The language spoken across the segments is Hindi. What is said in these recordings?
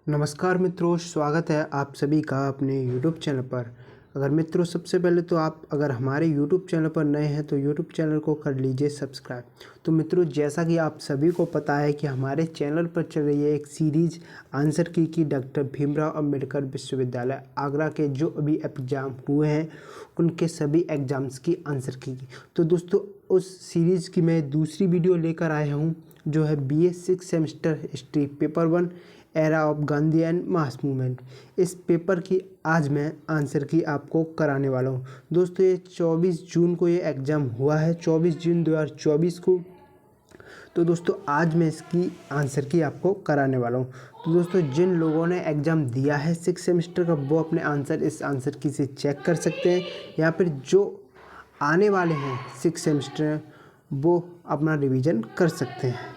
नमस्कार मित्रों, स्वागत है आप सभी का अपने YouTube चैनल पर। अगर मित्रों सबसे पहले तो आप अगर हमारे YouTube चैनल पर नए हैं तो YouTube चैनल को कर लीजिए सब्सक्राइब। तो मित्रों जैसा कि आप सभी को पता है कि हमारे चैनल पर चल रही है एक सीरीज आंसर की कि डॉक्टर भीमराव अंबेडकर विश्वविद्यालय आगरा के जो अभी एग्ज़ाम हुए हैं उनके सभी एग्ज़ाम्स की आंसर की। तो दोस्तों उस सीरीज़ की मैं दूसरी वीडियो लेकर आया हूँ जो है BA 6 semester history paper 1 era of Gandhi and mass movement. इस पेपर की आज मैं आंसर की आपको कराने वाला हूँ। दोस्तों ये 24 जून को ये एग्ज़ाम हुआ है, 24 जून 2024 को। तो दोस्तों आज मैं इसकी आंसर की आपको कराने वाला हूँ। तो दोस्तों जिन लोगों ने एग्ज़ाम दिया है 6 सेमेस्टर का वो अपने आंसर इस आंसर की से चेक कर सकते हैं, या फिर जो आने वाले हैं 6 सेमेस्टर वो अपना रिवीजन कर सकते हैं।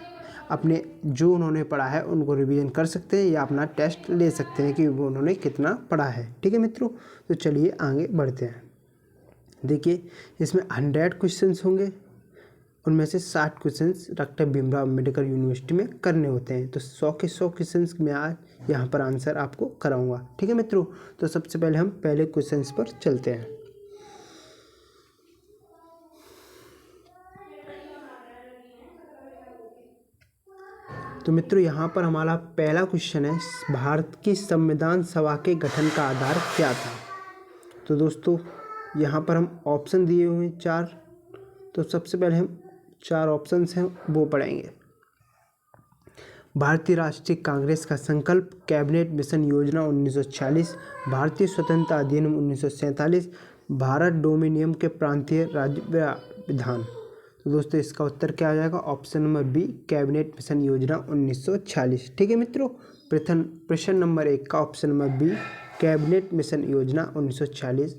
अपने जो उन्होंने पढ़ा है उनको रिवीजन कर सकते हैं या अपना टेस्ट ले सकते हैं कि वो उन्होंने कितना पढ़ा है। ठीक है मित्रों, तो चलिए आगे बढ़ते हैं। देखिए इसमें 100 क्वेश्चंस होंगे, उनमें से 60 questions doctor Bhimrao Ambedkar university में करने होते हैं। तो 100 के 100 क्वेश्चंस मैं आज यहाँ पर आंसर आपको कराऊंगा। ठीक है मित्रों, तो सबसे पहले हम पहले क्वेश्चंस पर चलते हैं। तो मित्रों यहाँ पर हमारा पहला क्वेश्चन है, भारत की संविधान सभा के गठन का आधार क्या था। तो दोस्तों यहाँ पर हम ऑप्शन दिए हुए हैं 4। तो सबसे पहले हम 4 ऑप्शंस हैं वो पढ़ेंगे। भारतीय राष्ट्रीय कांग्रेस का संकल्प, कैबिनेट मिशन योजना 1946, भारतीय स्वतंत्रता अधिनियम 1947, भारत डोमिनियन के प्रांतीय राज्य विधान। तो दोस्तों इसका उत्तर क्या आ जाएगा? Option number B, cabinet mission योजना 1946। ठीक है मित्रों, प्रश्न नंबर 1 का option number B, cabinet mission योजना 1946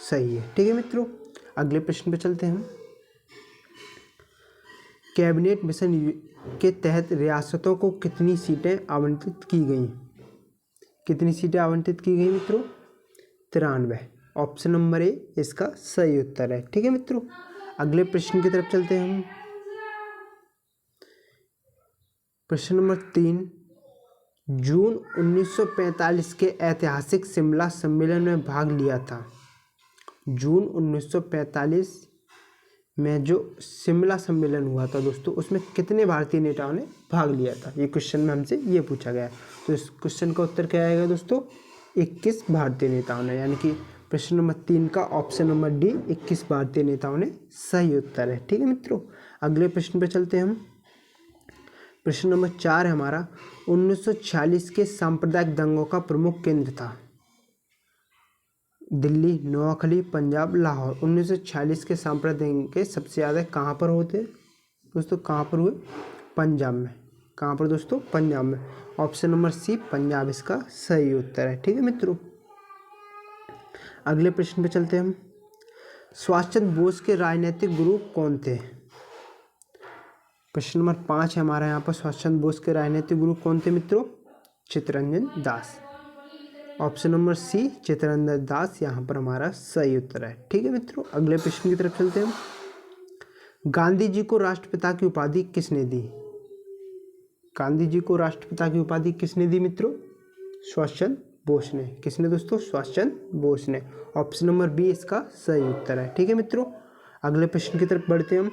सही है। ठीक है मित्रों, अगले प्रश्न पे चलते हैं हम। कैबिनेट मिशन के तहत रियासतों को कितनी सीटें आवंटित की गई? कितनी सीटें आवंटित की गई मित्रों? 93। ऑप्शन नंबर ए इसका सही उत्तर है। ठीक है मित्रों, अगले प्रश्न की तरफ चलते हैं हम। प्रश्न नंबर 3, जून 1945 के ऐतिहासिक शिमला सम्मेलन में भाग लिया था। जून 1945 में जो शिमला सम्मेलन हुआ था दोस्तों, उसमें कितने भारतीय नेताओं ने भाग लिया था? ये क्वेश्चन में हमसे ये पूछा गया है। तो इस क्वेश्चन का उत्तर क्या आएगा दोस्तों? 21 भारतीय नेताओं ने, यानी कि प्रश्न नंबर 3 का ऑप्शन नंबर डी 21 भारतीय नेताओं ने सही उत्तर है। ठीक है मित्रों, अगले प्रश्न पे चलते हैं हम। प्रश्न नंबर 4 है हमारा, 1946 के सांप्रदायिक दंगों का प्रमुख केंद्र था। दिल्ली, नोआखली, पंजाब, लाहौर। 1946 के सांप्रदायिक दंगे सबसे ज़्यादा कहाँ पर होते दोस्तों? कहाँ पर हुए? पंजाब में। कहाँ पर दोस्तों? पंजाब में। ऑप्शन नंबर सी, पंजाब इसका सही उत्तर है। ठीक है मित्रों, अगले प्रश्न पे चलते हैं हम। सुभाष चंद्र बोस के राजनीतिक गुरु कौन थे? प्रश्न नंबर 5 है हमारा यहाँ पर, सुभाष चंद्र बोस के राजनीतिक गुरु कौन थे मित्रों? चित्तरंजन दास। ऑप्शन नंबर सी, चित्तरंजन दास यहाँ पर हमारा सही उत्तर है। ठीक है मित्रों, अगले प्रश्न की तरफ चलते हैं हम। गांधी जी को राष्ट्रपिता की उपाधि किसने दी? गांधी जी को राष्ट्रपिता की उपाधि किसने दी मित्रों? सुभाष चंद्र बोस ने। किसने दोस्तों? सुभाष चंद्र बोस ने। ऑप्शन नंबर बी इसका सही उत्तर है। ठीक है मित्रों, अगले प्रश्न की तरफ बढ़ते हैं हम।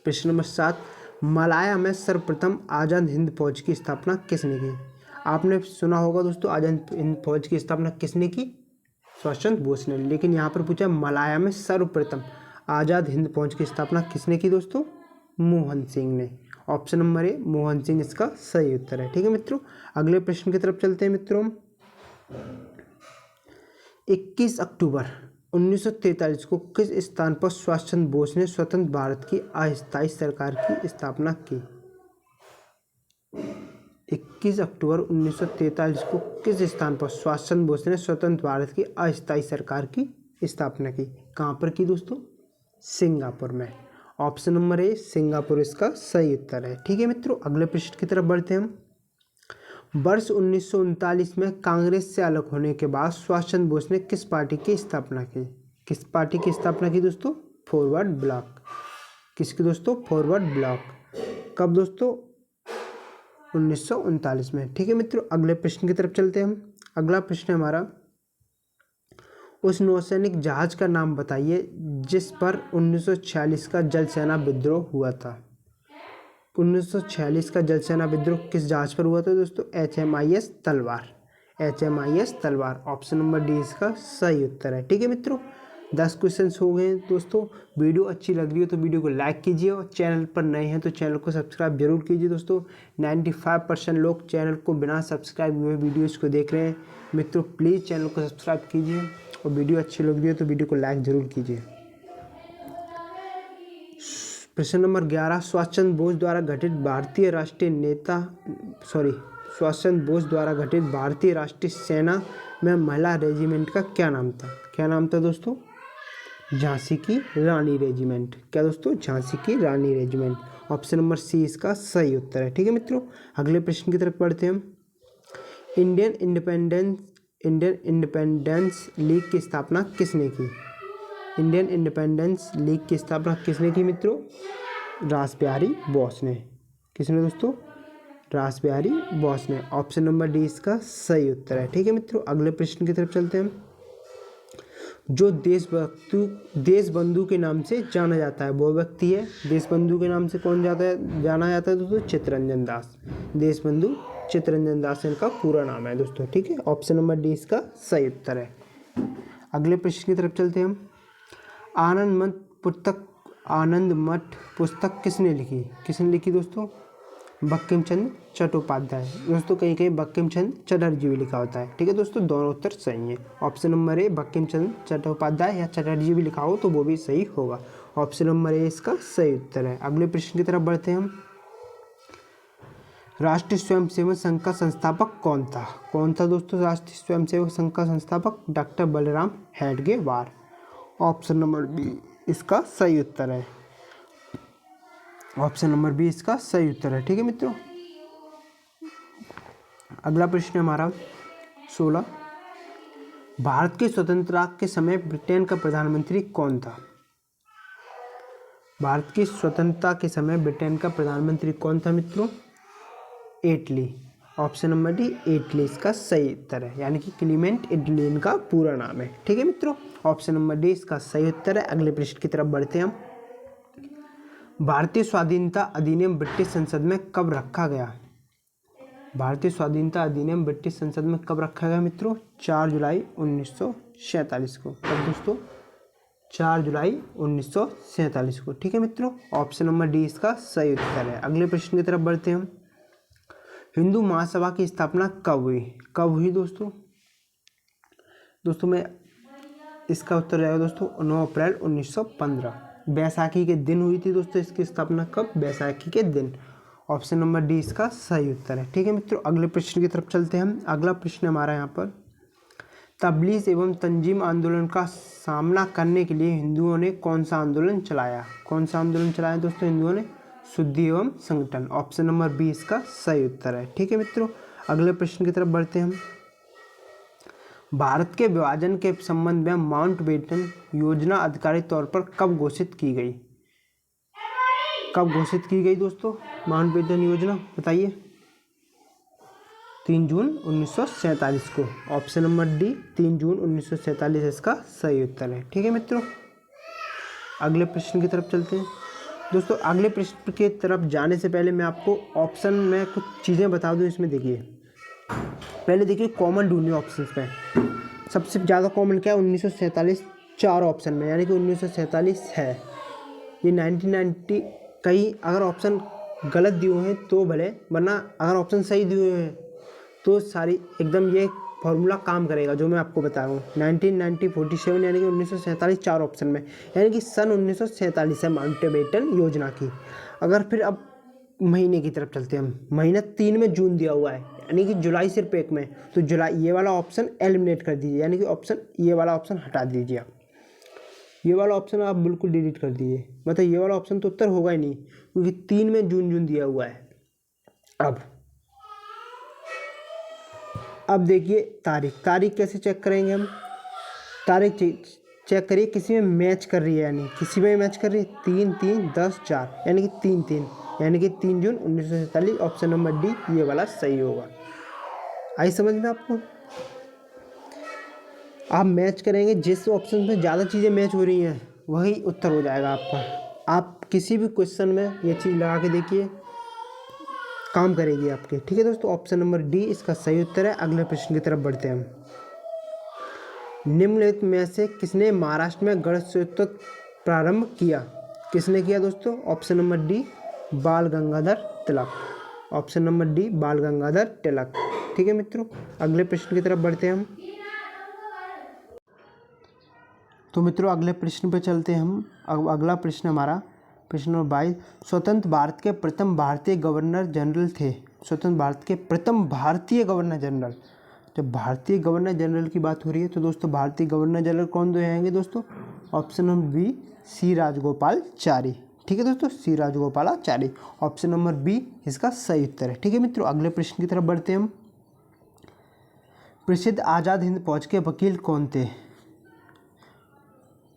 प्रश्न नंबर 7, मलाया में सर्वप्रथम आजाद हिंद फौज की स्थापना किसने की? आपने सुना होगा दोस्तों, आजाद हिंद फौज की स्थापना किसने की? सुभाष चंद्र बोस ने। लेकिन यहाँ पर पूछा मलाया में सर्वप्रथम आजाद हिंद फौज की स्थापना किसने की दोस्तों? मोहन सिंह ने। ऑप्शन नंबर ए, मोहन सिंह इसका सही उत्तर है। ठीक है मित्रों, अगले प्रश्न की तरफ चलते हैं मित्रों। 21 अक्टूबर 1943 को किस स्थान पर सुभाष चंद्र बोस ने स्वतंत्र भारत की अस्थायी सरकार की स्थापना की? 21 अक्टूबर 1943 को किस स्थान पर सुभाष चंद्र बोस ने स्वतंत्र भारत की अस्थायी सरकार की स्थापना की? कहाँ पर की दोस्तों? सिंगापुर में। ऑप्शन नंबर ए, सिंगापुर इसका सही उत्तर है। ठीक है मित्रों, अगले प्रश्न की तरफ बढ़ते हैं हम। वर्ष 1939 में कांग्रेस से अलग होने के बाद सुभाष चंद्र बोस ने किस पार्टी की स्थापना की? किस पार्टी की स्थापना की दोस्तों? फॉरवर्ड ब्लॉक। किसकी दोस्तों? फॉरवर्ड ब्लॉक। कब दोस्तों? 1939 में। ठीक है मित्रों, अगले प्रश्न की तरफ चलते हैं हम। अगला प्रश्न है हमारा, उस नौसैनिक जहाज का नाम बताइए जिस पर 1946 का जल सेना विद्रोह हुआ था। 1946 का जल सेना विद्रोह किस जहाज पर हुआ था दोस्तों? HMIS तलवार। HMIS तलवार, ऑप्शन नंबर डी इसका सही उत्तर है। ठीक है मित्रों, 10 क्वेश्चन हो गए हैं दोस्तों। वीडियो अच्छी लग रही हो तो वीडियो को लाइक कीजिए और चैनल पर नए हैं तो चैनल को सब्सक्राइब जरूर कीजिए दोस्तों। 95% लोग चैनल को बिना सब्सक्राइब हुए वीडियोज़ को देख रहे हैं। मित्रों प्लीज़ चैनल को सब्सक्राइब कीजिए और वीडियो अच्छी लग रही हो तो वीडियो को लाइक जरूर कीजिए। प्रश्न नंबर 11, सुभाष चंद्र बोस द्वारा गठित भारतीय राष्ट्रीय सेना में महिला रेजिमेंट का क्या नाम था? क्या नाम था दोस्तों? झांसी की रानी रेजिमेंट। क्या दोस्तों? झांसी की रानी रेजिमेंट, ऑप्शन नंबर सी इसका सही उत्तर है। ठीक है मित्रों, अगले प्रश्न की तरफ बढ़ते हैं हम। इंडियन इंडिपेंडेंस लीग की स्थापना किसने की? इंडियन इंडिपेंडेंस लीग की स्थापना किसने की मित्रों? रासबिहारी बोस ने। किसने दोस्तों? रासबिहारी बोस ने, ऑप्शन नंबर डी इसका सही उत्तर है। ठीक है मित्रों, अगले प्रश्न की तरफ चलते हैं हम। जो देशबंधु के नाम से जाना जाता है वो व्यक्ति है, देशबंधु के नाम से कौन जाना जाता है दोस्तों? चित्तरंजन दास। देशबंधु चित्तरंजन दास इनका पूरा नाम है दोस्तों। ठीक है, ऑप्शन नंबर डी इसका सही उत्तर है। अगले प्रश्न की तरफ चलते हैं हम। आनंद मठ पुस्तक किसने लिखी? किसने लिखी दोस्तों? बंकिम चंद्र चट्टोपाध्याय। दोस्तों कहीं कहीं बंकिम चंद्र चटर्जी भी लिखा होता है। ठीक है दोस्तों, दोनों उत्तर सही है। ऑप्शन नंबर ए बंकिम चंद्र चट्टोपाध्याय या चटर्जी भी लिखा हो तो वो भी सही होगा। ऑप्शन नंबर ए इसका सही उत्तर है। अगले प्रश्न की तरफ बढ़ते हैं हम। राष्ट्रीय स्वयंसेवक संघ का संस्थापक कौन था? कौन था दोस्तों राष्ट्रीय स्वयंसेवक संघ का संस्थापक? Doctor Balram Hedgewar, option number B इसका सही उत्तर है। ऑप्शन नंबर बी इसका सही उत्तर है। ठीक है मित्रों, अगला प्रश्न हमारा 16, भारत की स्वतंत्रता के समय ब्रिटेन का प्रधानमंत्री कौन था? भारत की स्वतंत्रता के समय ब्रिटेन का प्रधानमंत्री कौन था मित्रों? एटली, ऑप्शन नंबर डी एटली इसका सही उत्तर है, यानी कि क्लीमेंट एटली इनका पूरा नाम है। ठीक है मित्रों, ऑप्शन नंबर डी इसका सही उत्तर है। अगले प्रश्न की तरफ बढ़ते हैं हम। भारतीय स्वाधीनता अधिनियम ब्रिटिश संसद में कब रखा गया? भारतीय स्वाधीनता अधिनियम ब्रिटिश संसद में कब रखा गया मित्रों? 4 जुलाई 1947 को। कब दोस्तों? 4 जुलाई 1947 को। ठीक है मित्रों, ऑप्शन नंबर डी इसका सही उत्तर है। अगले प्रश्न की तरफ बढ़ते हैं हम। हिंदू महासभा की स्थापना कब हुई? कब हुई दोस्तों? दोस्तों मैं इसका उत्तर रहेगा दोस्तों 9 अप्रैल 1915, बैसाखी के दिन हुई थी दोस्तों। इसकी स्थापना कब? बैसाखी के दिन, ऑप्शन नंबर डी इसका सही उत्तर है। ठीक है मित्रों, अगले प्रश्न की तरफ चलते हैं हम। अगला प्रश्न हमारा यहाँ पर, तबलीग एवं तंजीम आंदोलन का सामना करने के लिए हिंदुओं ने कौन सा आंदोलन चलाया? कौन सा आंदोलन चलाया दोस्तों हिंदुओं ने? शुद्धि एवं संगठन, ऑप्शन नंबर बी इसका सही उत्तर है। ठीक है मित्रों, अगले प्रश्न की तरफ बढ़ते हैं हम। भारत के विभाजन के संबंध में माउंटबेटन योजना आधिकारिक तौर पर कब घोषित की गई? कब घोषित की गई दोस्तों माउंटबेटन योजना? बताइए। 3 जून 1947 को, ऑप्शन नंबर डी 3 जून 1947 इसका सही उत्तर है। ठीक है मित्रों, अगले प्रश्न की तरफ चलते हैं दोस्तों। अगले प्रश्न की तरफ जाने से पहले मैं आपको ऑप्शन में कुछ चीज़ें बता दूं। इसमें देखिए, पहले देखिए कॉमन ढूंढिए ऑप्शन में। सबसे ज़्यादा कॉमन क्या है? 1947 4 ऑप्शन में, यानी कि 1947 है। ये 1990 कहीं अगर ऑप्शन गलत दिए हुए हैं तो भले, वरना अगर ऑप्शन सही दिए हुए हैं तो सारी एकदम ये फॉर्मूला काम करेगा जो मैं आपको बता रहा हूँ। 1990 47 यानी कि 1947 4 ऑप्शन में, यानी कि सन 1947 है माउंटबेटन योजना की। अगर फिर अब महीने की तरफ चलते हैं हम, महीना 3 में जून दिया हुआ है, यानी कि जुलाई सिर्फ 1 में, तो जुलाई ये वाला ऑप्शन एलिमिनेट कर दीजिए, यानी कि ऑप्शन ये वाला ऑप्शन हटा दीजिए आप। ये वाला ऑप्शन आप बिल्कुल डिलीट कर दीजिए, मतलब ये वाला ऑप्शन तो उत्तर होगा ही नहीं, क्योंकि 3 में जून दिया हुआ है। अब देखिए तारीख कैसे चेक करेंगे हम? तारीख चेक करिए, किसी में मैच कर रही है, यानी किसी में मैच कर रही है 3 3 10 4, यानी कि 3 3 यानी कि 3 जून 1947। ऑप्शन नंबर डी ये वाला सही होगा। आई समझ में आपको? आप मैच करेंगे, जिस ऑप्शन में ज़्यादा चीज़ें मैच हो रही हैं वही उत्तर हो जाएगा आपका। आप किसी भी क्वेश्चन में ये चीज़ लगा के देखिए, काम करेगी आपके। ठीक है दोस्तों, ऑप्शन नंबर डी इसका सही उत्तर है। अगले प्रश्न की तरफ बढ़ते हैं हम। निम्नलिखित में से किसने महाराष्ट्र में गणेशोत्सव प्रारंभ किया? किसने किया दोस्तों? ऑप्शन नंबर डी बाल Gangadhar Tilak. Option number D बाल गंगाधर तिलक। ठीक है मित्रों, अगले प्रश्न की तरफ बढ़ते हैं हम। तो मित्रों अगले प्रश्न पर चलते हैं हम। अगला प्रश्न हमारा प्रश्न नंबर 22। स्वतंत्र भारत के प्रथम भारतीय गवर्नर जनरल थे। स्वतंत्र भारत के प्रथम भारतीय गवर्नर जनरल। जब भारतीय गवर्नर जनरल की बात हो रही है तो दोस्तों भारतीय गवर्नर जनरल कौन दो आएंगे दोस्तों? Option number B C Rajagopalachari. ठीक है दोस्तों, C Rajagopalachari. Option number B इसका सही उत्तर है। ठीक है मित्रों, अगले प्रश्न की तरफ बढ़ते हैं हम। प्रसिद्ध आज़ाद हिंद फौज के वकील कौन थे?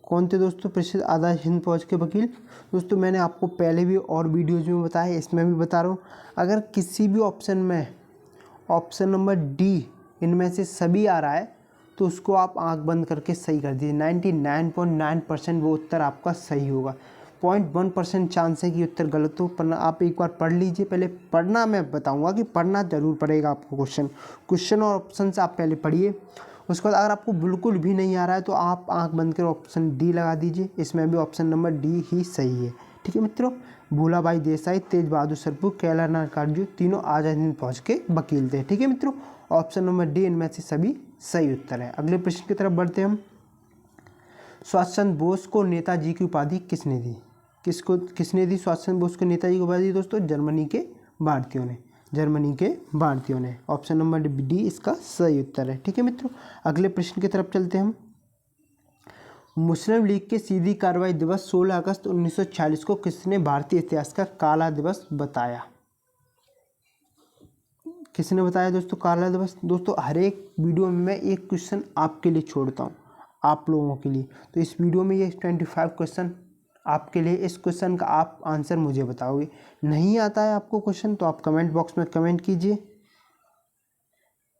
कौन थे दोस्तों प्रसिद्ध आज़ाद हिंद फौज के वकील? दोस्तों मैंने आपको पहले भी और वीडियोज में बताया, इसमें भी बता रहा हूँ। अगर किसी भी ऑप्शन में ऑप्शन नंबर डी इनमें से सभी आ रहा है तो उसको आप आंख बंद करके सही कर दीजिए। 99.9% वो उत्तर आपका सही होगा। 0.1% चांस है कि उत्तर गलत हो, पर आप एक बार पढ़ लीजिए। पहले पढ़ना, मैं बताऊंगा कि पढ़ना जरूर पड़ेगा आपको। क्वेश्चन और ऑप्शन से आप पहले पढ़िए। उसके बाद अगर आपको बिल्कुल भी नहीं आ रहा है तो आप आंख बंद कर ऑप्शन डी लगा दीजिए। इसमें भी ऑप्शन नंबर डी ही सही है। ठीक है मित्रों, भूलाभाई देसाई, तेज बहादुर सप्रू, कैलानाथ काटजू तीनों आज़ाद हिंद फौज के वकील थे। ठीक है मित्रों, ऑप्शन नंबर डी इनमें से सभी सही उत्तर है। अगले प्रश्न की तरफ बढ़ते हैं हम। सुभाष चंद्र बोस को नेताजी की उपाधि किसने दी? किसने दी सुभाष चंद्र बोस को नेताजी की उपाधि? दोस्तों जर्मनी के भारतीयों ने। जर्मनी के भारतीयों ने। ऑप्शन नंबर डी इसका सही उत्तर है। ठीक है मित्रों, अगले प्रश्न की तरफ चलते हैं हम। मुस्लिम लीग के सीधी कार्रवाई दिवस 16 अगस्त 1946 को किसने भारतीय इतिहास का काला दिवस बताया? किसने बताया दोस्तों काला दिवस? दोस्तों हर एक वीडियो में मैं एक क्वेश्चन आपके लिए छोड़ता हूँ, आप लोगों के लिए। तो इस वीडियो में ये 25 क्वेश्चन आपके लिए। इस क्वेश्चन का आप आंसर मुझे बताओगे। नहीं आता है आपको क्वेश्चन तो आप कमेंट बॉक्स में कमेंट कीजिए,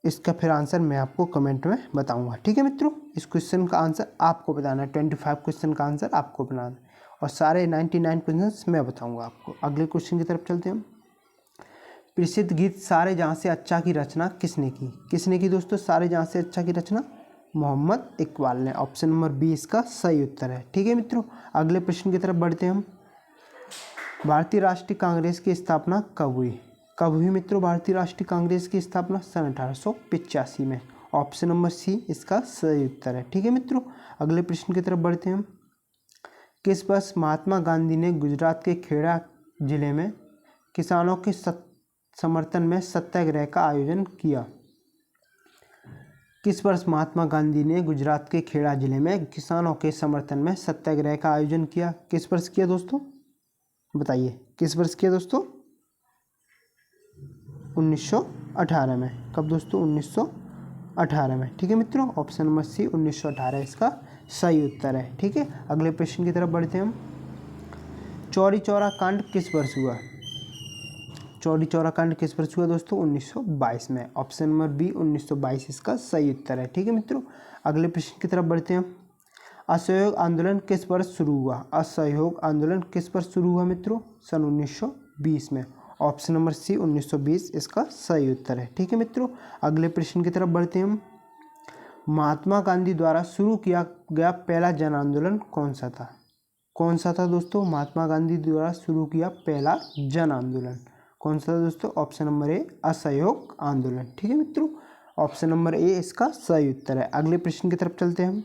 इसका फिर आंसर मैं आपको कमेंट में बताऊंगा। ठीक है मित्रों, इस क्वेश्चन का आंसर आपको बताना है। 25 क्वेश्चन का आंसर आपको बनाना है और सारे 99 क्वेश्चन मैं बताऊंगा आपको। अगले क्वेश्चन की तरफ चलते हैं। प्रसिद्ध गीत सारे जहाँ से अच्छा की रचना किसने की? किसने की दोस्तों सारे जहाँ से अच्छा की रचना? मोहम्मद इकबाल ने। ऑप्शन नंबर बी इसका सही उत्तर है। ठीक है मित्रों, अगले प्रश्न की तरफ बढ़ते हैं हम। भारतीय राष्ट्रीय कांग्रेस की स्थापना कब हुई? कब हुई मित्रों भारतीय राष्ट्रीय कांग्रेस की स्थापना? सन 1885 में। ऑप्शन नंबर सी इसका सही उत्तर है। ठीक है मित्रों, अगले प्रश्न की तरफ बढ़ते हैं हम। किस वर्ष महात्मा गांधी ने गुजरात के खेड़ा जिले में किसानों के समर्थन में सत्याग्रह का आयोजन किया? किस वर्ष महात्मा गांधी ने गुजरात के खेड़ा जिले में किसानों के समर्थन में सत्याग्रह का आयोजन किया? किस वर्ष किया दोस्तों? बताइए किस वर्ष किया दोस्तों? 1918 में। कब दोस्तों? 1918 में। ठीक है मित्रों, ऑप्शन नंबर सी 1918 इसका सही उत्तर है। ठीक है, अगले प्रश्न की तरफ बढ़ते हैं हम। चौरी चौरा कांड किस वर्ष हुआ? चौरी चौरा कांड किस वर्ष हुआ दोस्तों? 1922 में। ऑप्शन नंबर बी 1922 इसका सही उत्तर है। ठीक है मित्रों, अगले प्रश्न की तरफ बढ़ते हैं हम। असहयोग आंदोलन किस वर्ष शुरू हुआ? असहयोग आंदोलन किस वर्ष शुरू हुआ मित्रों? सन 1920 में। ऑप्शन नंबर सी 1920 इसका सही उत्तर है। ठीक है मित्रों, अगले प्रश्न की तरफ बढ़ते हैं हम। महात्मा गांधी द्वारा शुरू किया गया पहला जन आंदोलन कौन सा था? कौन सा था दोस्तों महात्मा गांधी द्वारा शुरू किया पहला जन आंदोलन? कौन सा था दोस्तों? ऑप्शन नंबर ए असहयोग आंदोलन। ठीक है मित्रों, ऑप्शन नंबर ए इसका सही उत्तर है। अगले प्रश्न की तरफ चलते हैं हम।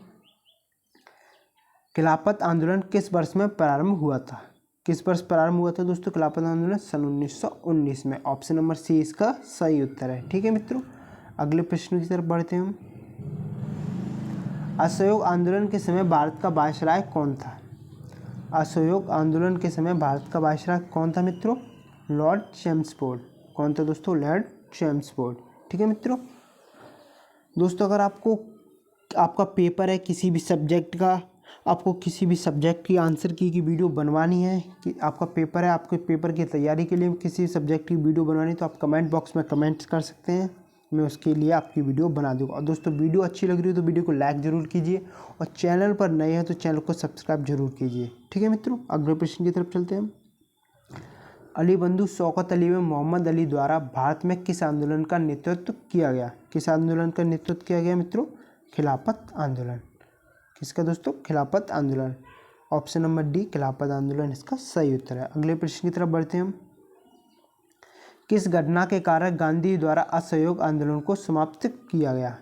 खिलाफत आंदोलन किस वर्ष में प्रारंभ हुआ था? किस वर्ष प्रारंभ हुआ था दोस्तों खिलाफत आंदोलन? सन 1919 में। ऑप्शन नंबर सी इसका सही उत्तर है। ठीक है मित्रों, अगले प्रश्न की तरफ बढ़ते हैं हम। असहयोग आंदोलन के समय भारत का वायसराय कौन था? असहयोग आंदोलन के समय भारत का वायसराय कौन था मित्रों? Lord Chelmsford. कौन था दोस्तों? Lord Chelmsford. ठीक है मित्रों, दोस्तों अगर आपको आपका पेपर है किसी भी सब्जेक्ट का आपको किसी भी सब्जेक्ट की आंसर की वीडियो बनवानी है, कि आपका पेपर है, आपके पेपर की तैयारी के लिए किसी सब्जेक्ट की वीडियो बनवानी है, तो आप कमेंट बॉक्स में कमेंट कर सकते हैं, मैं उसके लिए आपकी वीडियो बना दूँगा। और दोस्तों वीडियो अच्छी लग रही हो तो वीडियो को लाइक ज़रूर कीजिए, और चैनल पर नए हैं तो चैनल को सब्सक्राइब जरूर कीजिए। ठीक है मित्रों, अगले प्रश्न की तरफ चलते हैं। अली बंधु शौकत अली व मोहम्मद अली द्वारा भारत में किस आंदोलन का नेतृत्व किया गया? किस आंदोलन का नेतृत्व किया गया मित्रों? खिलाफत आंदोलन। किसका दोस्तों? खिलाफत आंदोलन। ऑप्शन नंबर डी खिलाफत आंदोलन इसका सही उत्तर है। अगले प्रश्न की तरफ बढ़ते हैं हम। किस घटना के कारण गांधी द्वारा असहयोग आंदोलन को समाप्त किया गया?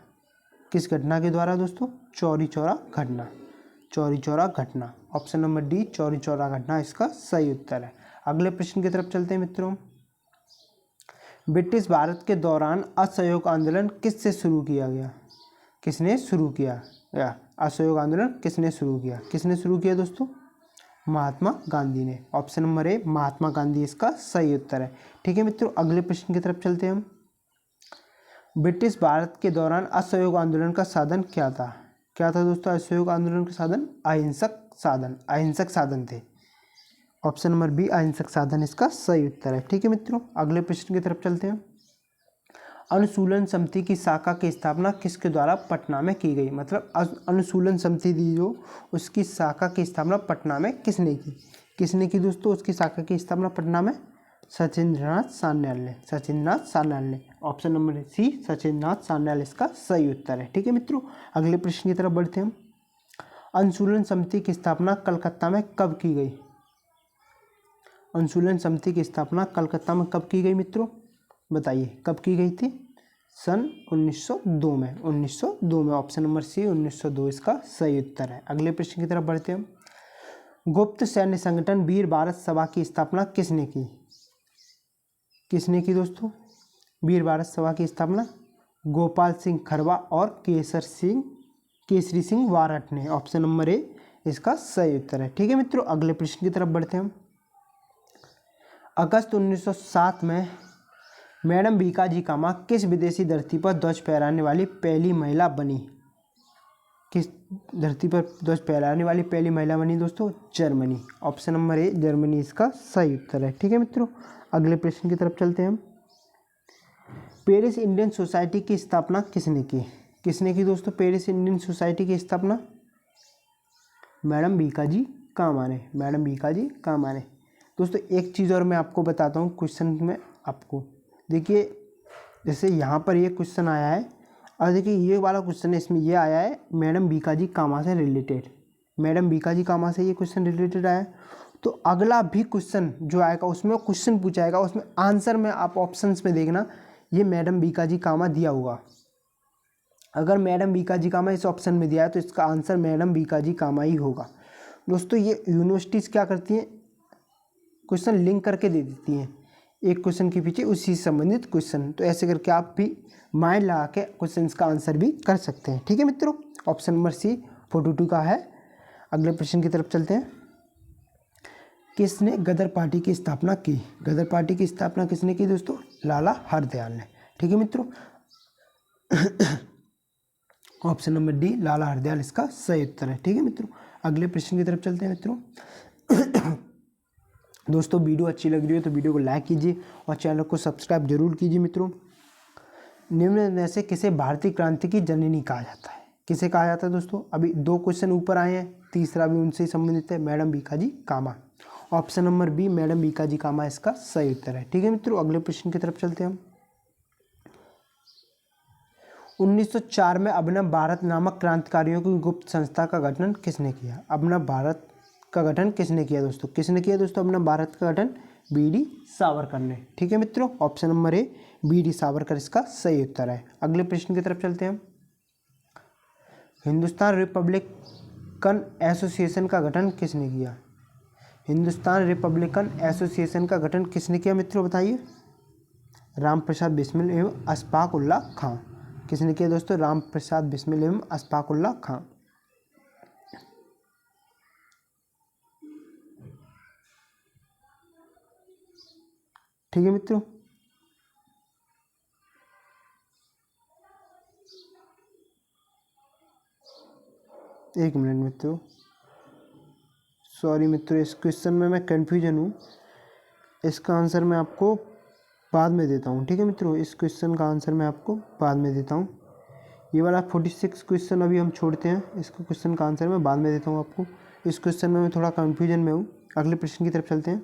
किस घटना के द्वारा दोस्तों? चौरी चौरा घटना। चौरी चौरा घटना। Option number D Chauri Chaura घटना इसका सही उत्तर है। अगले प्रश्न की तरफ चलते हैं मित्रों। ब्रिटिश भारत के दौरान असहयोग आंदोलन किससे शुरू किया गया? किसने शुरू किया? या असहयोग आंदोलन किसने शुरू किया? किसने शुरू किया दोस्तों? महात्मा गांधी ने। ऑप्शन नंबर ए महात्मा गांधी इसका सही उत्तर है। ठीक है मित्रों, अगले प्रश्न की तरफ चलते हैं हम। ब्रिटिश भारत के दौरान असहयोग आंदोलन का साधन क्या था? क्या था दोस्तों असहयोग आंदोलन का साधन? अहिंसक साधन। अहिंसक साधन थे। ऑप्शन नंबर बी अहिंसक साधन इसका सही उत्तर है। ठीक है मित्रों, अगले प्रश्न की तरफ चलते हैं। अनुसूलन समिति की शाखा की स्थापना किसके द्वारा पटना में की गई? मतलब अनुसूलन समिति थी जो, उसकी शाखा की स्थापना पटना में किसने की? किसने की दोस्तों उसकी शाखा की स्थापना पटना में? सचिंद्रनाथ सान्याल ने। सचिंद्रनाथ सान्याल ने। Option number C Sachindranath Sanyal इसका सही उत्तर है। ठीक है मित्रों, अगले प्रश्न की तरफ बढ़ते हैं हम। अनुसूलन समिति की स्थापना कलकत्ता में कब की गई? अनुसूलन समिति की स्थापना कलकत्ता में कब की गई मित्रों? बताइए कब की गई थी? सन 1902 में। 1902 में। ऑप्शन नंबर सी 1902 इसका सही उत्तर है। अगले प्रश्न की तरफ बढ़ते हैं। गुप्त सैन्य संगठन वीर भारत सभा की स्थापना किसने की? किसने की दोस्तों वीर भारत सभा की स्थापना? गोपाल सिंह खरवा और केसरी सिंह वारठ ने। ऑप्शन नंबर ए इसका सही उत्तर है। ठीक है मित्रों, अगले प्रश्न की तरफ बढ़ते हैं हम। अगस्त 1907 में मैडम भीकाजी कामा किस विदेशी धरती पर ध्वज फहराने वाली पहली महिला बनी? किस धरती पर ध्वज फहराने वाली पहली महिला बनी दोस्तों? Germany. Option number A Germany इसका सही उत्तर है। ठीक है मित्रों, अगले प्रश्न की तरफ चलते हैं हम। पेरिस इंडियन सोसाइटी की स्थापना किसने की? किसने की दोस्तों पेरिस इंडियन सोसाइटी की स्थापना? मैडम भीकाजी कामा ने। मैडम भीकाजी कामा ने। दोस्तों एक चीज़ और मैं आपको बताता हूँ क्वेश्चन में आपको। देखिए जैसे यहाँ पर ये क्वेश्चन आया है, और देखिए ये वाला क्वेश्चन है, इसमें ये आया है मैडम भीकाजी कामा से रिलेटेड। मैडम भीकाजी कामा से ये क्वेश्चन रिलेटेड आया है। तो अगला भी क्वेश्चन जो आएगा उसमें क्वेश्चन पूछा जाएगा, उसमें आंसर में आप ऑप्शंस में देखना ये मैडम भीकाजी कामा दिया होगा। अगर मैडम भीकाजी कामा इस ऑप्शन में दिया है तो इसका आंसर मैडम भीकाजी कामा ही होगा। दोस्तों ये यूनिवर्सिटीज़ क्या करती हैं, क्वेश्चन लिंक करके दे देती हैं, एक क्वेश्चन के पीछे उसी से संबंधित क्वेश्चन। तो ऐसे करके आप भी माइंड लगा के क्वेश्चन का आंसर भी कर सकते हैं। ठीक है मित्रों, ऑप्शन नंबर सी 42 का है। अगले प्रश्न की तरफ चलते हैं। किसने गदर पार्टी की स्थापना की? गदर पार्टी की स्थापना किसने की दोस्तों? लाला हरदयाल ने। ठीक है मित्रों, ऑप्शन नंबर डी लाला हरदयाल इसका सही उत्तर है। ठीक है मित्रों, अगले प्रश्न की तरफ चलते हैं मित्रों। दोस्तों वीडियो अच्छी लग रही हो तो वीडियो को लाइक कीजिए और चैनल को सब्सक्राइब जरूर कीजिए मित्रों। निम्न में से किसे भारतीय क्रांति की जननी कहा जाता है? किसे कहा जाता है दोस्तों? अभी दो क्वेश्चन ऊपर आए हैं, तीसरा भी उनसे संबंधित है, madam Bhikaji Cama. Option number B madam Bhikaji Cama इसका सही उत्तर है। ठीक है मित्रों, अगले प्रश्न की तरफ चलते हैं हम। 1904 में अभिनव भारत नामक क्रांतिकारियों की गुप्त संस्था का गठन किसने किया? अभिनव भारत का गठन किसने किया दोस्तों? किसने किया दोस्तों अभिनव भारत का गठन? बी.डी. सावरकर ने। ठीक है मित्रों, ऑप्शन नंबर ए बी.डी. सावरकर इसका सही उत्तर है। अगले प्रश्न की तरफ चलते हैं हम। हिंदुस्तान रिपब्लिकन एसोसिएशन का गठन किसने किया? हिंदुस्तान रिपब्लिकन एसोसिएशन का गठन किसने किया मित्रों बताइए? राम प्रसाद बिस्मिल एवं अशफाक उल्लाह खां। किसने किया दोस्तों? राम प्रसाद बिस्मिल एवं अशफाक उल्लाह खां। ठीक है मित्रों, एक मिनट मित्रों, सॉरी मित्रों, इस क्वेश्चन में मैं कन्फ्यूजन हूँ। इसका आंसर मैं आपको बाद में देता हूँ, ठीक है मित्रों। इस क्वेश्चन का आंसर मैं आपको बाद में देता हूँ। ये वाला 46 क्वेश्चन अभी हम छोड़ते हैं, इसका क्वेश्चन का आंसर मैं बाद में देता हूँ आपको। इस क्वेश्चन में मैं थोड़ा कन्फ्यूजन में हूँ। अगले प्रश्न की तरफ चलते हैं।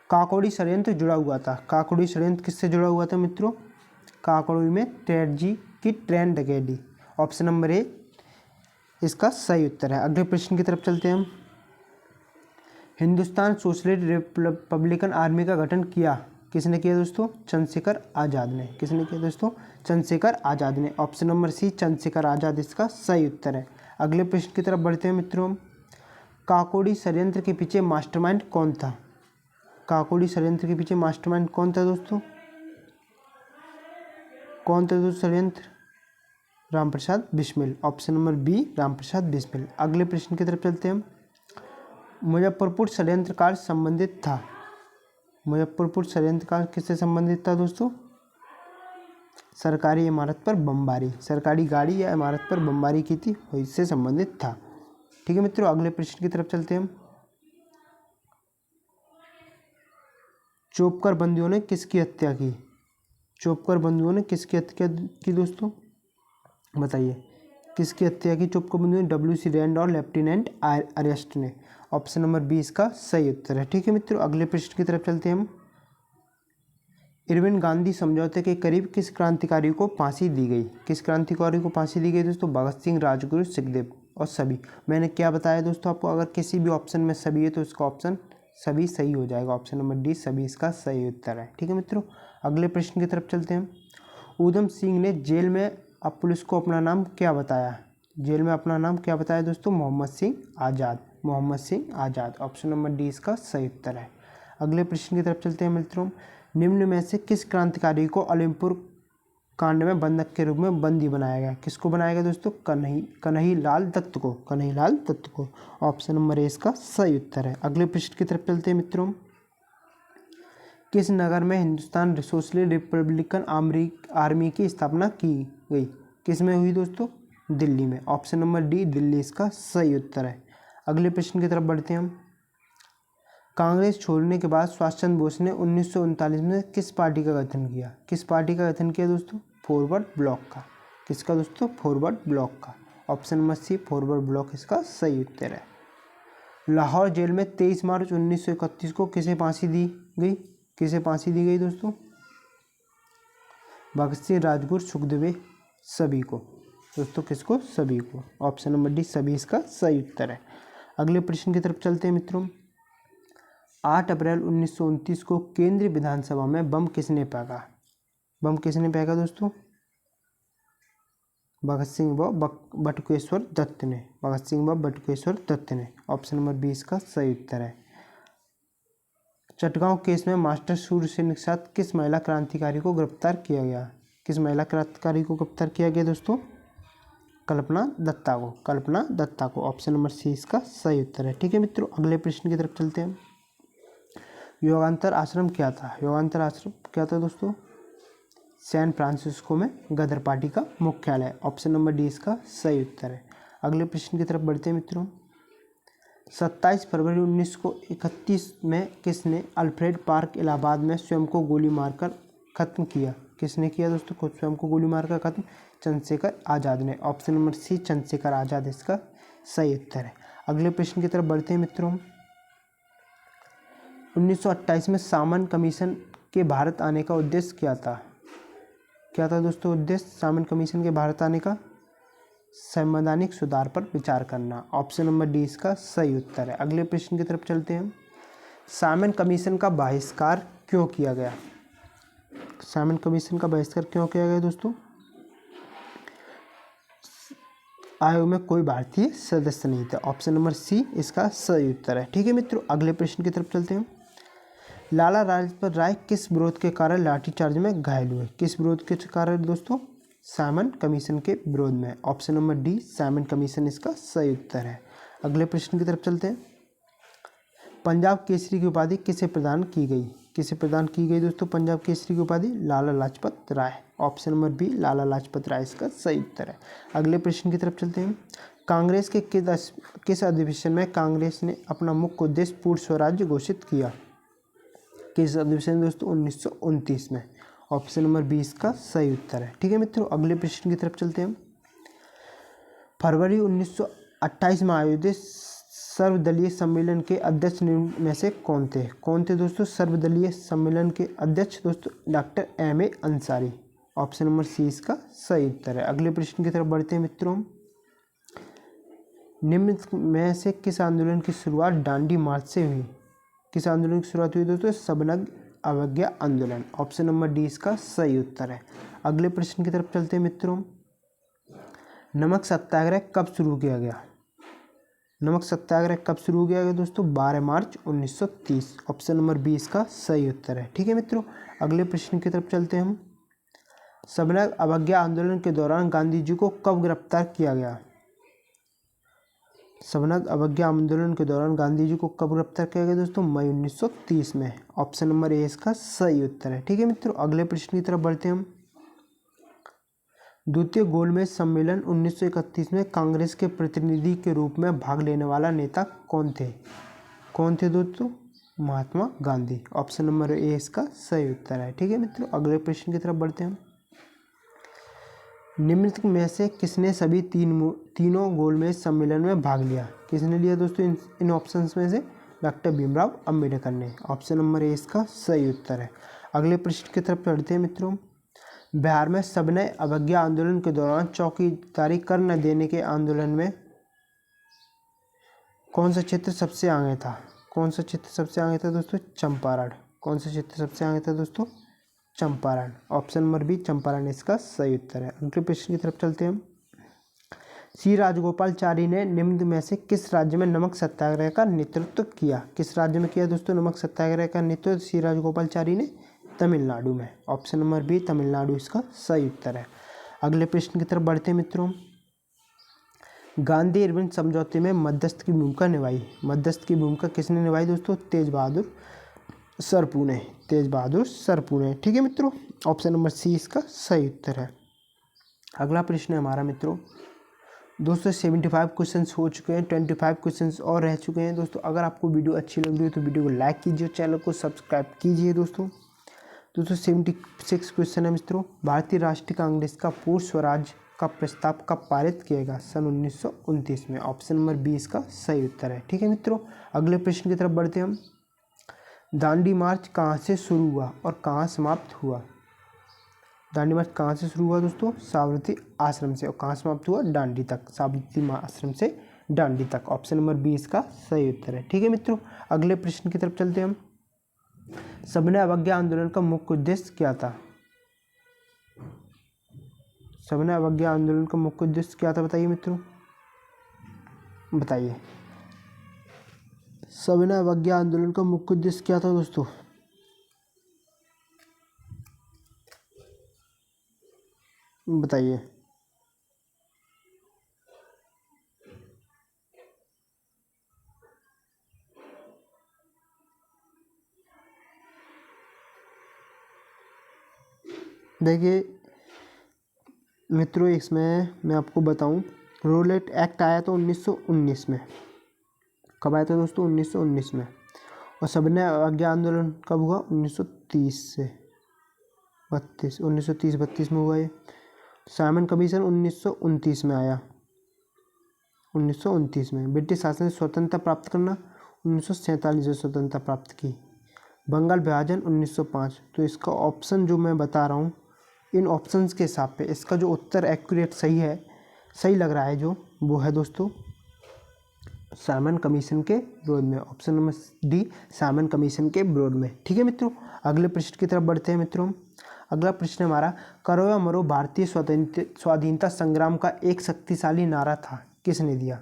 काकोड़ी षड्यंत्र जुड़ा हुआ था। काकोड़ी षड्यंत्र किससे जुड़ा हुआ था मित्रों? काकोड़ी में ट्रेजी की ट्रेन डकैती। ऑप्शन नंबर ए इसका सही उत्तर है। अगले प्रश्न की तरफ चलते हैं हम। हिंदुस्तान सोशलिस्ट रिपब्लिकन आर्मी का गठन किया किसने किया दोस्तों? चंद्रशेखर आज़ाद ने। किसने किया दोस्तों? चंद्रशेखर आज़ाद ने। ऑप्शन नंबर सी चंद्रशेखर आज़ाद इसका सही उत्तर है। अगले प्रश्न की तरफ बढ़ते हैं मित्रों। काकोड़ी षड्यंत्र के पीछे मास्टरमाइंड कौन था? काकोड़ी षड्यंत्र के पीछे मास्टरमाइंड कौन था दोस्तों? कौन था दोस्तों षड्यंत्र? Ramprasad Bismil. Option number B Ramprasad Bismil. अगले प्रश्न की तरफ चलते हैं हम। मुजफ्फरपुर षड्यंत्र कांड संबंधित था। मुजफ्फरपुर षड्यंत्र कांड किससे संबंधित था दोस्तों? सरकारी इमारत पर बमबारी, सरकारी गाड़ी या इमारत पर बमबारी की थी, इससे संबंधित था। ठीक है मित्रों, अगले प्रश्न की तरफ चलते हैं हम। चोपकर बंदियों ने किसकी हत्या की? चोपकर बंदियों ने किसकी हत्या की दोस्तों? बताइए किसकी हत्या की चोपकर बंदियों ने? WC रैंड और लेफ्टिनेंट अरेस्ट ने। ऑप्शन नंबर बी इसका सही उत्तर है। ठीक है मित्रों, अगले प्रश्न की तरफ चलते हैं हम। इरविन गांधी समझौते के करीब किस क्रांतिकारी को फांसी दी गई? किस क्रांतिकारी को फांसी दी गई दोस्तों? भगत सिंह, राजगुरु, सुखदेव और सभी। मैंने क्या बताया दोस्तों आपको? अगर किसी भी ऑप्शन में सभी है तो इसका ऑप्शन सभी सही हो जाएगा। ऑप्शन नंबर डी सभी इसका सही उत्तर है। ठीक है मित्रों, अगले प्रश्न की तरफ चलते हैं। ऊधम सिंह ने जेल में अब पुलिस को अपना नाम क्या बताया? जेल में अपना नाम क्या बताया दोस्तों? मोहम्मद सिंह आज़ाद। मोहम्मद सिंह आज़ाद। ऑप्शन नंबर डी इसका सही उत्तर है। अगले प्रश्न की तरफ चलते हैं मित्रों। निम्न में से किस क्रांतिकारी को अलीमपुर कांड में बंधक के रूप में बंदी बनाया गया? किसको बनाया गया दोस्तों? कन्हैयालाल दत्त को। कन्हैयालाल दत्त को। ऑप्शन नंबर ए इसका सही उत्तर है। अगले प्रश्न की तरफ चलते हैं मित्रों। किस नगर में हिंदुस्तान सोशलिस्ट रिपब्लिकन आर्मी की स्थापना की गई? किस में हुई दोस्तों? दिल्ली में। ऑप्शन नंबर डी दिल्ली इसका सही उत्तर है। अगले प्रश्न की तरफ बढ़ते हैं हम। कांग्रेस छोड़ने के बाद सुभाष चंद्र बोस ने 1939 में किस पार्टी का गठन किया? किस पार्टी का गठन किया दोस्तों? फॉरवर्ड ब्लॉक का। किसका दोस्तों? फॉरवर्ड ब्लॉक का। Option number C Forward Bloc इसका सही उत्तर है। लाहौर जेल में 23 मार्च 1931 को किसे फांसी दी गई? किसे फांसी दी गई दोस्तों? भगत सिंह, राजगुरु, सुखदेव, सभी को। दोस्तों किसको? सभी को। ऑप्शन नंबर डी सभी इसका सही उत्तर है। अगले प्रश्न की तरफ चलते हैं मित्रों। 8 अप्रैल 1929 को केंद्रीय विधानसभा में बम किसने फेंका? बम किसने फेंका दोस्तों? भगत सिंह व बटुकेश्वर दत्त ने। भगत सिंह व बटुकेश्वर दत्त ने। ऑप्शन नंबर बी इसका सही उत्तर है। चटगांव केस में मास्टर सूर्य सेन के साथ किस महिला क्रांतिकारी को गिरफ्तार किया गया? किस महिला क्रांतिकारी को गिरफ्तार किया गया दोस्तों? कल्पना दत्ता को। कल्पना दत्ता को। ऑप्शन नंबर सी इसका सही उत्तर है। ठीक है मित्रों, अगले प्रश्न की तरफ चलते हैं। योगांतर आश्रम क्या था? योगांतर आश्रम क्या था दोस्तों? सैन फ्रांसिस्को में गदर पार्टी का मुख्यालय। ऑप्शन नंबर डी इसका सही उत्तर है। अगले प्रश्न की तरफ बढ़ते हैं मित्रों। 27 फरवरी 1931 में किसने अल्फ्रेड पार्क इलाहाबाद में स्वयं को गोली मारकर खत्म किया? किसने किया दोस्तों को स्वयं को गोली मारकर खत्म? चंद्रशेखर आज़ाद ने। ऑप्शन नंबर सी चंद्रशेखर आज़ाद इसका सही उत्तर है। अगले प्रश्न की तरफ बढ़ते हैं मित्रों। 1928 में सामन कमीशन के भारत आने का उद्देश्य क्या था? क्या था दोस्तों उद्देश्य सामन कमीशन के भारत आने का? संवैधानिक सुधार पर विचार करना। ऑप्शन नंबर डी इसका सही उत्तर है। अगले प्रश्न की तरफ चलते हैं। सामन कमीशन का बहिष्कार क्यों किया गया? सामन कमीशन का बहिष्कार क्यों किया गया दोस्तों? आयोग में कोई भारतीय सदस्य नहीं था। ऑप्शन नंबर सी इसका सही उत्तर है। ठीक है मित्रों, अगले प्रश्न की तरफ चलते हैं। लाला लाजपत राय किस विरोध के कारण लाठीचार्ज में घायल हुए? किस विरोध के कारण दोस्तों? सामन कमीशन के विरोध में। ऑप्शन नंबर डी सामन कमीशन इसका सही उत्तर है। अगले प्रश्न की तरफ चलते हैं। पंजाब केसरी की उपाधि किसे प्रदान की गई? किसे प्रदान की गई दोस्तों पंजाब केसरी की उपाधि? Lala Lajpat Rai. Option number B Lala Lajpat Rai इसका सही उत्तर है। अगले प्रश्न की तरफ चलते हैं। कांग्रेस के किस अधिवेशन में कांग्रेस ने अपना मुख्य उद्देश्य पूर्ण स्वराज्य घोषित किया? किस अधिवेशन दोस्तों? 1929 में। ऑप्शन नंबर 20 का सही उत्तर है। ठीक है मित्रों, अगले प्रश्न की तरफ चलते हैं हम। फरवरी 1928 में आयोजित सर्वदलीय सम्मेलन के अध्यक्ष निम्न में से कौन थे? कौन थे दोस्तों सर्वदलीय सम्मेलन के अध्यक्ष? दोस्तों doctor M.A. Ansari. Option number C इसका सही उत्तर है। अगले प्रश्न की तरफ बढ़ते हैं मित्रों। निम्न में से किस आंदोलन की शुरुआत दांडी मार्च से हुई? किस आंदोलन की शुरुआत हुई दोस्तों? सबनग अवज्ञा आंदोलन। ऑप्शन नंबर डी इसका सही उत्तर है। अगले प्रश्न की तरफ चलते हैं मित्रों। नमक सत्याग्रह कब शुरू किया गया? नमक सत्याग्रह कब शुरू किया गया दोस्तों? 12 मार्च 1930। ऑप्शन नंबर 20 का सही उत्तर है। ठीक है मित्रों, अगले प्रश्न की तरफ चलते हैं हम। सबनग अवज्ञा आंदोलन के दौरान गांधी जी को कब गिरफ्तार किया गया? सबनग अवज्ञा आंदोलन के दौरान गांधी जी को कब गिरफ्तार किया गया दोस्तों? मई 1930 में। ऑप्शन नंबर ए इसका सही उत्तर है। ठीक है मित्रों, अगले प्रश्न की तरफ बढ़ते हैं हम। द्वितीय गोलमेज सम्मेलन 1931 में कांग्रेस के प्रतिनिधि के रूप में भाग लेने वाला नेता कौन थे? कौन थे दोस्तों? महात्मा गांधी। ऑप्शन नंबर ए इसका सही उत्तर है। ठीक है मित्रों, अगले प्रश्न की तरफ बढ़ते हैं हम। निम्नलिखित में से किसने सभी तीनों गोलमेज सम्मेलन में भाग लिया? किसने लिया दोस्तों इन ऑप्शंस में से? डॉक्टर भीमराव अंबेडकर ने। ऑप्शन नंबर ए इसका सही उत्तर है। अगले प्रश्न की तरफ बढ़ते हैं मित्रों। बिहार में सविनय अवज्ञा आंदोलन के दौरान चौकीदारी कर न देने के आंदोलन में कौन सा क्षेत्र सबसे आगे था? कौन सा क्षेत्र सबसे आगे था दोस्तों? चंपारण। कौन सा क्षेत्र सबसे आगे था दोस्तों? Champaran. Option number B Champaran इसका सही उत्तर है। अगले प्रश्न की तरफ चलते हैं हम। सी राजगोपालाचारी ने निम्न में से किस राज्य में नमक सत्याग्रह का नेतृत्व किया? किस राज्य में किया दोस्तों नमक सत्याग्रह का नेतृत्व सी राजगोपालाचारी ने? तमिलनाडु में। ऑप्शन नंबर बी तमिलनाडु इसका सही उत्तर है। अगले प्रश्न की तरफ बढ़ते हैं मित्रों। गांधी इरविन समझौते में मध्यस्थ की भूमिका निभाई। मध्यस्थ की भूमिका किसने निभाई दोस्तों? तेज बहादुर सरपू ने। तेज बहादुर सरपू ने। ठीक है मित्रों, ऑप्शन नंबर सी इसका सही उत्तर है। अगला प्रश्न है हमारा मित्रों। दोस्तों 75 क्वेश्चंस हो चुके हैं, 25 क्वेश्चंस और रह चुके हैं दोस्तों। अगर आपको वीडियो अच्छी लग रही है तो वीडियो को लाइक कीजिए, चैनल को सब्सक्राइब कीजिए दोस्तों। 76 क्वेश्चन है मित्रों। भारतीय राष्ट्रीय कांग्रेस का पूर्ण स्वराज का प्रस्ताव कब पारित किया गया? सन 1929 में। ऑप्शन नंबर 20 का सही उत्तर है। ठीक है मित्रों, अगले प्रश्न की तरफ बढ़ते हैं हम। दांडी मार्च कहाँ से शुरू हुआ और कहाँ समाप्त हुआ? दांडी मार्च कहाँ से शुरू हुआ दोस्तों? साबरमती आश्रम से। और कहाँ समाप्त हुआ? दांडी तक। साबरमती आश्रम से दांडी तक। ऑप्शन नंबर 20 का सही उत्तर है। ठीक है मित्रों, अगले प्रश्न की तरफ चलते हैं हम। सविनय अवज्ञा आंदोलन का मुख्य उद्देश्य क्या था? सविनय अवज्ञा आंदोलन का मुख्य उद्देश्य क्या था बताइए मित्रों, बताइए। सविनय अवज्ञा आंदोलन का मुख्य उद्देश्य क्या था दोस्तों? बताइए। देखिए मित्रों, इसमें मैं आपको बताऊं, रोलेट एक्ट आया था 1919 में। कब आया था दोस्तों? 1919 में। और सविनय अवज्ञा आंदोलन कब हुआ? 1930 से 32, 1930-32 में हुआ ये। साइमन कमीशन 1929 में आया, 1929 में। ब्रिटिश शासन से स्वतंत्रता प्राप्त करना 1947 में स्वतंत्रता प्राप्त की। बंगाल विभाजन 1905। तो इसका ऑप्शन जो मैं बता रहा हूँ, इन ऑप्शंस के हिसाब पे इसका जो उत्तर एक्यूरेट सही है, सही लग रहा है जो, वो है दोस्तों साइमन कमीशन के विरोध में। Option number D Simon commission के विरोध में। ठीक है मित्रों, अगले प्रश्न की तरफ बढ़ते हैं मित्रों। अगला प्रश्न हमारा, करो या मरो भारतीय स्वाधीनता संग्राम का एक शक्तिशाली नारा था, किसने दिया?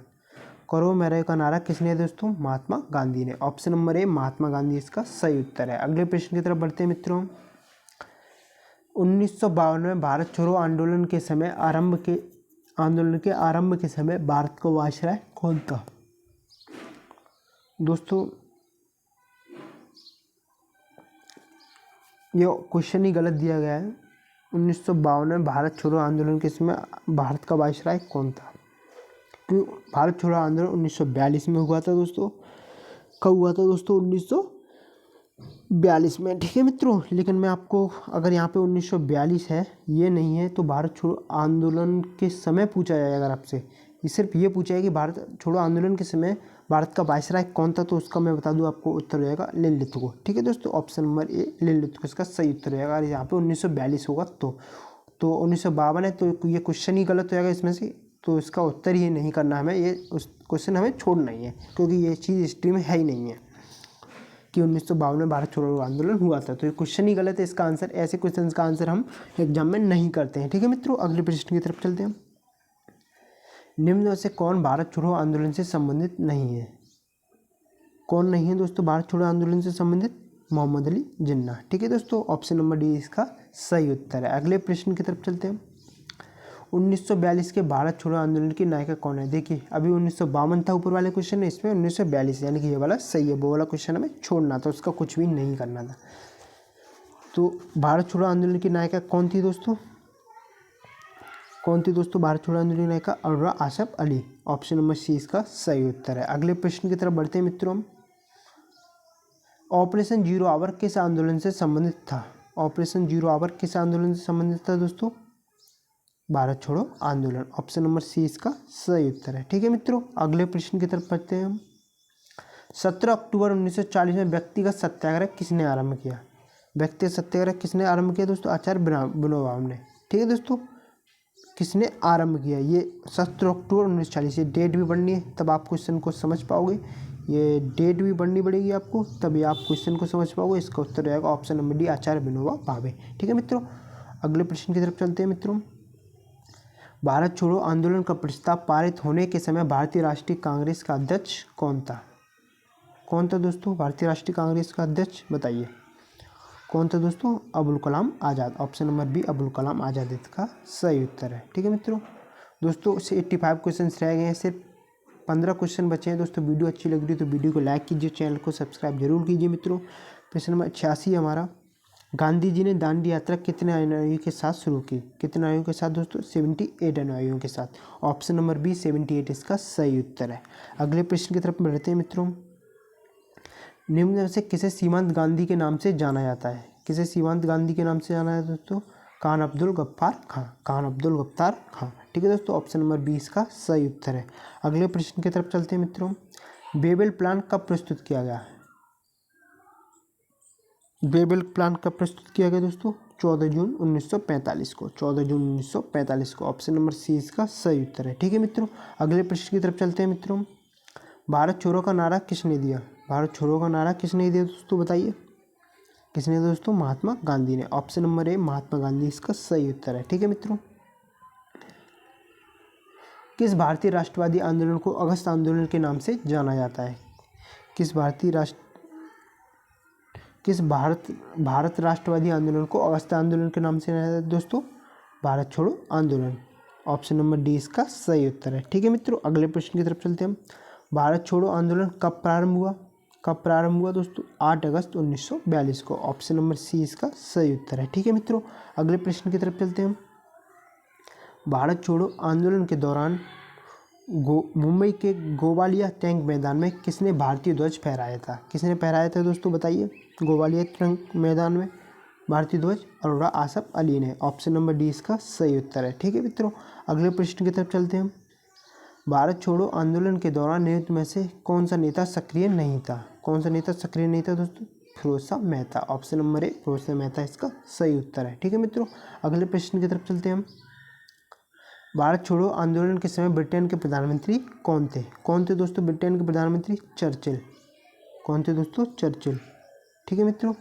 करो मरो का नारा किसने दिया दोस्तों? महात्मा गांधी ने। ऑप्शन नंबर ए महात्मा गांधी इसका सही उत्तर है। अगले प्रश्न की तरफ बढ़ते हैं मित्रों। 1952 में भारत छोड़ो आंदोलन के आरंभ के समय भारत का वायसराय कौन था? दोस्तों ये क्वेश्चन ही गलत दिया गया है। 1952 में भारत छोड़ो आंदोलन के समय भारत का वायसराय कौन था? तो भारत छोड़ो आंदोलन 1942 में हुआ था दोस्तों। कब हुआ था दोस्तों? 1942 में। ठीक है मित्रों, लेकिन मैं आपको अगर यहाँ पे 1942 है, ये नहीं है, तो भारत छोड़ो आंदोलन के समय पूछा जाए अगर आपसे, ये सिर्फ ये पूछा है कि भारत छोड़ो आंदोलन के समय भारत का वायसराय कौन था, तो उसका मैं बता दूं आपको, उत्तर हो जाएगा लिनलिथगो। ठीक है दोस्तों, ऑप्शन नंबर ए लिनलिथगो इसका सही उत्तर हो जाएगा। अगर यहाँ पे 1942 होगा तो 1952 है, तो ये क्वेश्चन ही गलत हो जाएगा इसमें से, तो इसका उत्तर ही नहीं करना हमें, ये उस क्वेश्चन हमें छोड़ना ही है, क्योंकि ये चीज़ हिस्ट्री में है ही नहीं है कि 1952 में भारत छोड़ो आंदोलन हुआ था, तो ये क्वेश्चन ही गलत है। इसका आंसर, ऐसे क्वेश्चन का आंसर हम एग्जाम में नहीं करते हैं। ठीक है मित्रों, अगले प्रश्न की तरफ चलते हैं। निम्न में से कौन भारत छोड़ो आंदोलन से संबंधित नहीं है? कौन नहीं है दोस्तों भारत छोड़ो आंदोलन से संबंधित? मोहम्मद अली जिन्ना। ठीक है दोस्तों, ऑप्शन नंबर डी इसका सही उत्तर है। अगले प्रश्न की तरफ चलते हैं। 1942 के भारत छोड़ो आंदोलन की नायिका कौन है? देखिए, अभी 1952 था ऊपर वाले क्वेश्चन है, इसमें 1942, यानी कि ये वाला सही है, वो वाला क्वेश्चन हमें छोड़ना था, उसका कुछ भी नहीं करना था। तो भारत छोड़ो आंदोलन की नायिका कौन थी दोस्तों? कौन थी दोस्तों भारत छोड़ो आंदोलन की नायिका? Aruna Asaf Ali. Option number C इसका सही उत्तर है। अगले प्रश्न की तरफ बढ़ते हैं मित्रों। ऑपरेशन जीरो आवर किस आंदोलन से संबंधित था? ऑपरेशन जीरो आवर किस आंदोलन से संबंधित था दोस्तों? भारत छोड़ो आंदोलन। ऑप्शन नंबर सी इसका सही उत्तर है। ठीक है मित्रों, अगले प्रश्न की तरफ बढ़ते हैं हम। 17 अक्टूबर 1940 में व्यक्तिगत सत्याग्रह किसने आरंभ किया? व्यक्तिगत सत्याग्रह किसने आरंभ किया दोस्तों? आचार्य विनोबा भावे ने। ठीक है दोस्तों, किसने आरंभ किया? ये 17 अक्टूबर 1940, ये डेट भी पढ़नी है, तब आप क्वेश्चन को समझ पाओगे। ये डेट भी पढ़नी पड़ेगी आपको, तभी आप क्वेश्चन को समझ पाओगे। इसका उत्तर रहेगा ऑप्शन नंबर डी, आचार्य विनोबा भावे। ठीक है मित्रों, अगले प्रश्न की तरफ चलते हैं मित्रों। भारत छोड़ो आंदोलन का प्रस्ताव पारित होने के समय भारतीय राष्ट्रीय कांग्रेस का अध्यक्ष कौन था? कौन था दोस्तों भारतीय राष्ट्रीय कांग्रेस का अध्यक्ष? बताइए कौन था दोस्तों? Abul Kalam Azad. Option number B, Abul Kalam Azad इसका सही उत्तर है। ठीक है मित्रों, दोस्तों से 85 क्वेश्चन रह गए हैं, सिर्फ 15 क्वेश्चन बचे हैं। दोस्तों वीडियो अच्छी लग रही है तो वीडियो को लाइक कीजिए, चैनल को सब्सक्राइब जरूर कीजिए मित्रों। प्रश्न नंबर 86 हमारा, गांधी जी ने दांडी यात्रा कितने अनुयायियों के साथ शुरू की? कितने अनुयायियों के साथ दोस्तों? 78 अनुयायियों के साथ। ऑप्शन नंबर बी 78 इसका सही उत्तर है। अगले प्रश्न की तरफ बढ़ते हैं मित्रों। निम्न में से किसे सीमांत गांधी के नाम से जाना जाता है? किसे सीमांत गांधी के नाम से जाना है दोस्तों? खान अब्दुल गफ्फार खां। खान अब्दुल गफ्फार खां। ठीक है दोस्तों, ऑप्शन नंबर बी इसका सही उत्तर है। अगले प्रश्न की तरफ चलते हैं मित्रों। बेबल प्लान कब प्रस्तुत किया गया? बेबल प्लान कब प्रस्तुत किया गया दोस्तों? 14 जून 1945 को। 14 जून 1945 को। ऑप्शन नंबर सी इसका सही उत्तर है। ठीक है मित्रों, अगले प्रश्न की तरफ चलते हैं मित्रों। भारत छोड़ो का नारा किसने दिया? भारत छोड़ो का नारा किसने दिया दोस्तों? बताइए किसने दिया दोस्तों? महात्मा गांधी ने। ऑप्शन नंबर ए, महात्मा गांधी इसका सही उत्तर है। ठीक है मित्रों, किस भारतीय राष्ट्रवादी आंदोलन को अगस्त आंदोलन के नाम से जाना जाता है? किस भारत राष्ट्रवादी आंदोलन को अगस्त आंदोलन के नाम से जाना जाता है दोस्तों? भारत छोड़ो आंदोलन। ऑप्शन नंबर डी इसका सही उत्तर है। ठीक है मित्रों, अगले प्रश्न की तरफ चलते हैं हम। भारत छोड़ो आंदोलन कब प्रारंभ हुआ? कब प्रारंभ हुआ दोस्तों? 8 अगस्त 1942 को। ऑप्शन नंबर सी इसका सही उत्तर है। ठीक है मित्रों, अगले प्रश्न की तरफ चलते हैं हम। भारत छोड़ो आंदोलन के दौरान मुंबई के गोवालिया टैंक मैदान में किसने भारतीय ध्वज फहराया था? किसने फहराया था दोस्तों? बताइए गोवालिया टैंक मैदान में भारतीय ध्वज अरोरा आसफ अली ने। ऑप्शन नंबर डी इसका सही उत्तर है। ठीक है मित्रों, अगले प्रश्न की तरफ चलते हैं हम। भारत छोड़ो आंदोलन के दौरान निम्न में से कौन सा नेता सक्रिय नहीं था? कौन सा नेता सक्रिय नहीं था दोस्तों? Firoz Mehta. Option number A, Firoz Mehta इसका सही उत्तर है। ठीक है मित्रों, अगले प्रश्न की तरफ चलते हैं हम। भारत छोड़ो आंदोलन के समय ब्रिटेन के प्रधानमंत्री कौन थे? कौन थे दोस्तों ब्रिटेन के प्रधानमंत्री? चर्चिल। कौन थे दोस्तों? चर्चिल। ठीक है मित्रों,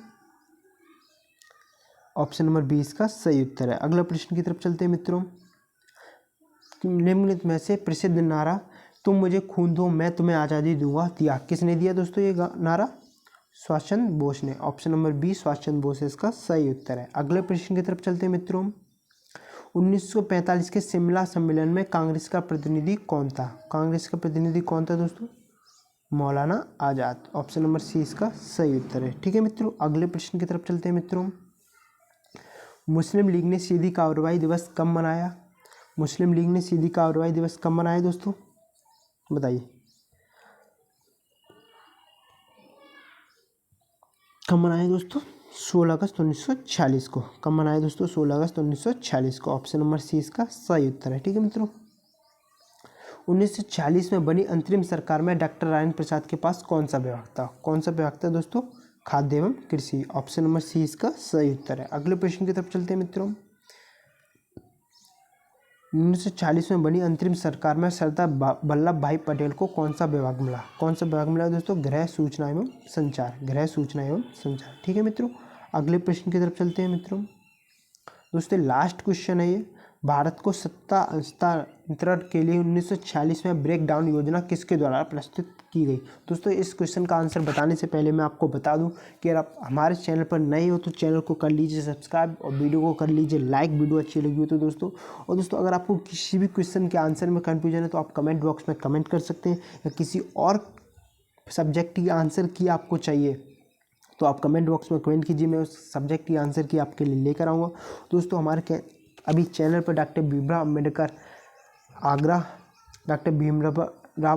ऑप्शन नंबर बी इसका सही उत्तर है। अगला प्रश्न की तरफ चलते हैं मित्रों। निम्नलिखित में से प्रसिद्ध नारा तुम मुझे खून दो मैं तुम्हें आज़ादी दूंगा दिया किसने दिया दोस्तों ये नारा? सुभाष चंद्र बोस ने। Option number B Subhash Chandra Bose इसका सही उत्तर है। अगले प्रश्न की तरफ चलते हैं मित्रों। 1945 के शिमला सम्मेलन में कांग्रेस का प्रतिनिधि कौन था? कांग्रेस का प्रतिनिधि कौन था दोस्तों? मौलाना आज़ाद। ऑप्शन नंबर सी इसका सही उत्तर है। ठीक है मित्रों, अगले प्रश्न की तरफ चलते हैं मित्रों। मुस्लिम लीग ने सीधी कार्रवाई दिवस कब मनाया? मुस्लिम लीग ने सीधी कार्रवाई दिवस कब मनाया दोस्तों? बताइए कब मनाया दोस्तों? 16 अगस्त 1946 को। कब मनाया दोस्तों? 16 अगस्त 1946 को। ऑप्शन नंबर सी इसका सही उत्तर है। ठीक है मित्रों, 1940 में बनी अंतरिम सरकार में डॉक्टर राजेंद्र प्रसाद के पास कौन सा विभाग था? कौन सा विभाग था दोस्तों? खाद्य एवं कृषि। ऑप्शन नंबर सी इसका सही उत्तर है। अगले प्रश्न की तरफ चलते हैं मित्रों। 1940 में बनी अंतरिम सरकार में सरदार वल्लभ भाई पटेल को कौन सा विभाग मिला? कौन सा विभाग मिला दोस्तों? गृह सूचना एवं संचार। गृह सूचना एवं संचार। ठीक है मित्रों, अगले प्रश्न की तरफ चलते हैं मित्रों। दोस्तों लास्ट क्वेश्चन है ये। भारत को सत्ता हस्तांतरण के लिए 1946 में ब्रेक डाउन योजना किसके द्वारा प्रस्तुत की गई? दोस्तों इस क्वेश्चन का आंसर बताने से पहले मैं आपको बता दूं कि अगर आप हमारे चैनल पर नए हो तो चैनल को कर लीजिए सब्सक्राइब और वीडियो को कर लीजिए लाइक। वीडियो अच्छी लगी हो तो दोस्तों, और दोस्तों अगर आपको किसी भी क्वेश्चन के आंसर में कन्फ्यूजन है तो आप कमेंट बॉक्स में कमेंट कर सकते हैं, या किसी और सब्जेक्ट की आंसर की आपको चाहिए तो आप कमेंट बॉक्स में कमेंट कीजिए, मैं उस सब्जेक्ट की आंसर की आपके लिए लेकर आऊँगा। दोस्तों हमारे अभी चैनल पर डॉक्टर भीमराव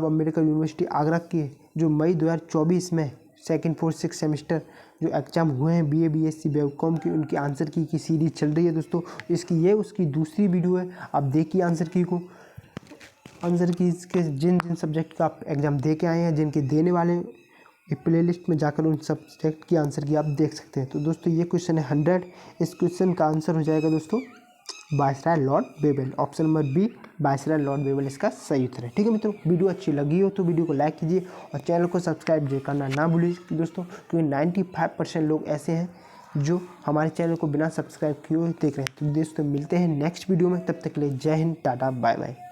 अम्बेडकर यूनिवर्सिटी आगरा के जो मई 2024 में सेकंड 4th 6th सेमेस्टर जो एग्जाम हुए हैं BA BSc BCom की, उनकी आंसर की सीरीज चल रही है दोस्तों। इसकी उसकी दूसरी वीडियो है, आप देखिए आंसर की के जिन जिन सब्जेक्ट का आप एग्ज़ाम दे के आए हैं, जिनके देने वाले प्लेलिस्ट में जाकर उन सब्जेक्ट की आंसर की आप देख सकते हैं। तो दोस्तों ये क्वेश्चन है 100। इस क्वेश्चन का आंसर हो जाएगा दोस्तों viceroy lord Wavell. Option number B viceroy lord Wavell इसका सही उत्तर है। ठीक है मित्रों, वीडियो अच्छी लगी हो तो वीडियो को लाइक कीजिए और चैनल को सब्सक्राइब जो करना ना भूलिए दोस्तों, क्योंकि 95% लोग ऐसे हैं जो हमारे चैनल को बिना सब्सक्राइब किए हुए देख रहे हैं। तो दोस्तों मिलते हैं नेक्स्ट वीडियो में, तब तक के लिए जय हिंद, टाटा, बाय बाय।